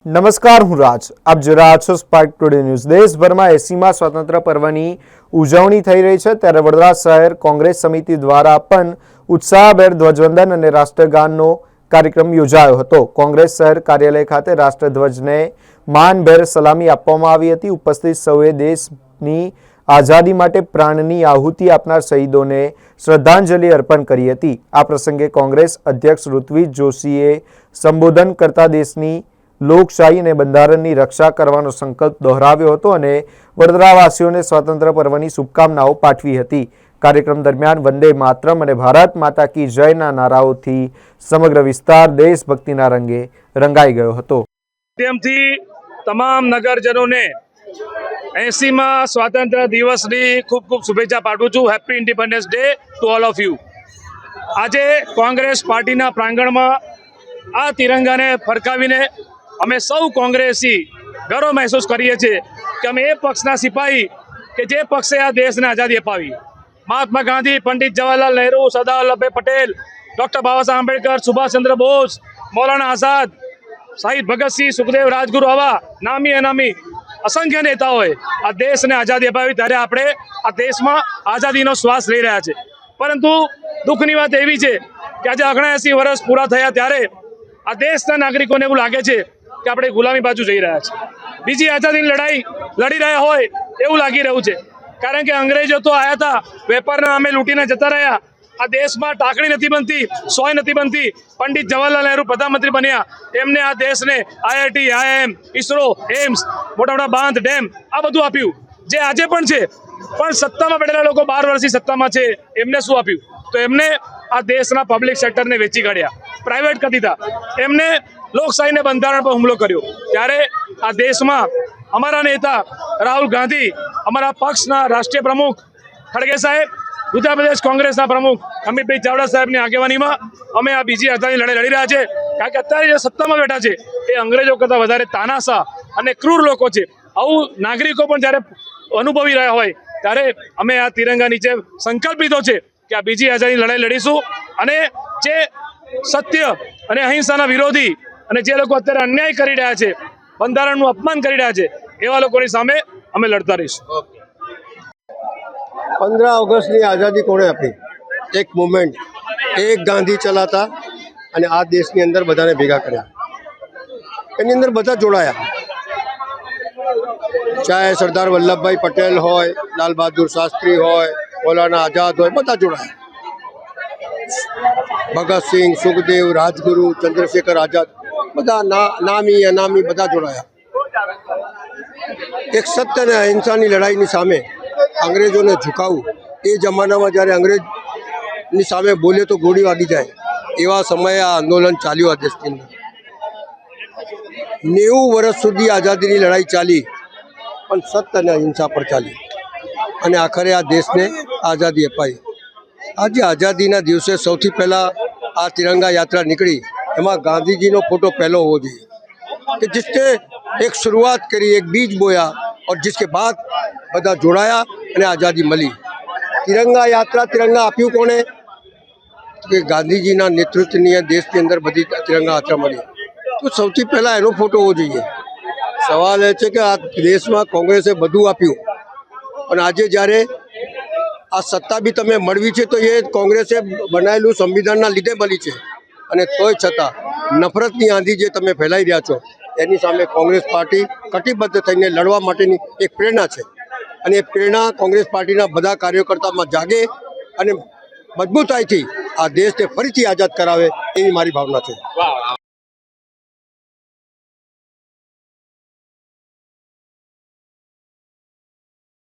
નમસ્કાર, હું રાજ. આપ જોઈ રહ્યા છો સ્પાર્ક ટુડે ન્યૂઝ. દેશભરમાં 80મા સ્વાતંત્ર્ય પર્વની ઉજવણી થઈ રહી છે, ત્યારે વડોદરા શહેર કોંગ્રેસ સમિતિ દ્વારા પણ ઉત્સાહભેર ધ્વજવંદન અને રાષ્ટ્રગાનનો કાર્યક્રમ યોજાયો હતો. કોંગ્રેસ શહેર કાર્યાલય ખાતે રાષ્ટ્રધ્વજને માનભેર સલામી આપવામાં આવી હતી. ઉપસ્થિત સૌએ દેશની આઝાદી માટે પ્રાણની આહુતિ આપનાર શહીદોને શ્રદ્ધાંજલિ અર્પણ કરી હતી. આ પ્રસંગે કોંગ્રેસ અધ્યક્ષ ઋત્વિજ જોશીએ સંબોધન કરતા દેશની લોકશાહી અને બંધારણની રક્ષા કરવાનો સંકલ્પ દોહરાવ્યો હતો અને વડોદરાવાસીઓને સ્વાતંત્ર્ય પર્વની શુભકામનાઓ પાઠવી હતી. કાર્યક્રમ દરમિયાન વંદે માતરમ અને ભારત માતા કી જયના નારાઓથી સમગ્ર વિસ્તાર દેશભક્તિના રંગે રંગાઈ ગયો હતો. તમામ નગરજનોને 80મા સ્વાતંત્ર્ય દિવસની ખૂબ ખૂબ શુભેચ્છા પાઠવું છું. Happy independence day to all of you. આજે કોંગ્રેસ પાર્ટીના પ્રાંગણમાં આ તિરંગાને ફરકાવીને અમે સૌ કોંગ્રેસી ગર્વ મહેસૂસ કરીએ છીએ કે અમે એ પક્ષના સિપાહી કે જે પક્ષે આ દેશને આઝાદી અપાવી. મહાત્મા ગાંધી, પંડિત જવાહરલાલ નહેરુ, સરદાર વલ્લભભાઈ પટેલ, ડૉક્ટર બાબા સાહેબ આંબેડકર, સુભાષચંદ્ર બોઝ, મૌલાના આઝાદ, શહીદ ભગતસિંહ, સુખદેવ, રાજગુરુ, આવા નામી અનામી અસંખ્ય નેતાઓએ આ દેશને આઝાદી અપાવી. ત્યારે આપણે આ દેશમાં આઝાદીનો શ્વાસ લઈ રહ્યા છે. પરંતુ દુઃખની વાત એવી છે કે આજે 79 વર્ષ પૂરા થયા ત્યારે આ દેશના નાગરિકોને એવું લાગે છે કે આપણે ગુલામી બાજુ જઈ રહ્યા છીએ, બીજી આઝાદીની લડાઈ લડી રહ્યા હોય એવું લાગી રહ્યું છે. કારણ કે અંગ્રેજો તો આવ્યા હતા, વેપારના નામે લૂંટીને જતા રહ્યા. આ દેશમાં ટાંકણી નથી બનતી, સોય નથી બનતી. પંડિત જવાહરલાલ નહેરુ પ્રધાનમંત્રી બન્યા, એમને આ દેશને IIT, IIM, ISRO, એમ્સ, મોટા મોટા બાંધ, ડેમ આ બધું આપ્યું, જે આજે પણ છે. પણ સત્તામાં બેઠેલા લોકો 12 વર્ષથી સત્તામાં છે, એમને શું આપ્યું? તો એમને આ દેશના પબ્લિક સેક્ટરને વેચી કાઢ્યા, પ્રાઇવેટ કરી દીધા. એમને લોકશાહીને બંધારણ પર હુમલો કર્યો. ત્યારે આ દેશમાં અમારા નેતા રાહુલ ગાંધી, અમારા પક્ષના રાષ્ટ્રીય પ્રમુખ ખડગે સાહેબ, ઉત્તર પ્રદેશ કોંગ્રેસના પ્રમુખ અમિતભાઈ ચાવડા સાહેબની આગેવાનીમાં અમે આ બીજી આઝાદીની લડાઈ લડી રહ્યા છે. કારણ કે અત્યારે જે સત્તામાં બેઠા છે એ અંગ્રેજો કરતાં વધારે તાનાશાહ અને ક્રૂર લોકો છે. આવું નાગરિકો પણ જ્યારે અનુભવી રહ્યા હોય ત્યારે અમે આ તિરંગા નીચે સંકલ્પ લીધો છે કે આ બીજી આઝાદીની લડાઈ લડીશું. અને જે સત્ય અને અહિંસાના વિરોધી અને જે લોકો અત્યારે અન્યાય કરી રહ્યા છે, બંધારણનું અપમાન કરી રહ્યા છે, એવા લોકોની સામે અમે લડતા રહીશું. 15 ઓગસ્ટની આઝાદી કોણે આપી? એક મુવમેન્ટ, એક ગાંધી ચલાતા અને આ દેશની અંદર બધાને ભેગા કર્યા. એની અંદર બધા જોડાયા, ચાહે સરદાર વલ્લભભાઈ પટેલ હોય, લાલ બહાદુર શાસ્ત્રી હોય, મૌલાના આઝાદ હોય, બધા જોડાયા. ભગતસિંહ, સુખદેવ, રાજગુરુ, ચંદ્રશેખર આઝાદ, બધા નામી અનામી બધા જોડાયા. એક સત્ય અને અહિંસાની લડાઈની સામે અંગ્રેજોને ઝુકાવવું, એ જમાનામાં જ્યારે અંગ્રેજની સામે બોલે તો ગોળી વાગી જાય, એવા સમયે આ આંદોલન ચાલ્યું આ દેશની અંદર. 90 વર્ષ સુધી આઝાદીની લડાઈ ચાલી, પણ સત્ય અને અહિંસા પર ચાલી અને આખરે આ દેશને આઝાદી અપાઈ. આજે આઝાદીના દિવસે સૌથી પહેલાં આ તિરંગા યાત્રા નીકળી, એમાં ગાંધીજીનો ફોટો પહેલો હોવો જોઈએ કે जिसने एक शुरुआत करी, एक बीज बोया और जिसके बाद બધા જોડાયા અને આઝાદી મળી. તિરંગા યાત્રા, તિરંગા આપ્યું કોણે? કે ગાંધીજીના નેતૃત્વની દેશની અંદર બધી તિરંગા યાત્રા મળી. તો સૌથી પહેલાં એનો ફોટો હોવો જોઈએ. સવાલ એ છે કે આ દેશમાં કોંગ્રેસે બધું આપ્યું અને આજે જ્યારે આ સત્તા બી તમે મળવી છે તો એ કોંગ્રેસે બનાવેલું સંવિધાનના લીધે મળી છે. અને તોય છતાં નફરતની આંધી જે તમે ફેલાઈ રહ્યા છો, એની સામે કોંગ્રેસ પાર્ટી કટિબદ્ધ થઈને લડવા માટેની એક પ્રેરણા છે. અને એ પ્રેરણા કોંગ્રેસ પાર્ટીના બધા કાર્યકર્તામાં જાગે અને મજબૂતાઈથી આ દેશને ફરીથી આઝાદ કરાવે, એવી મારી ભાવના છે.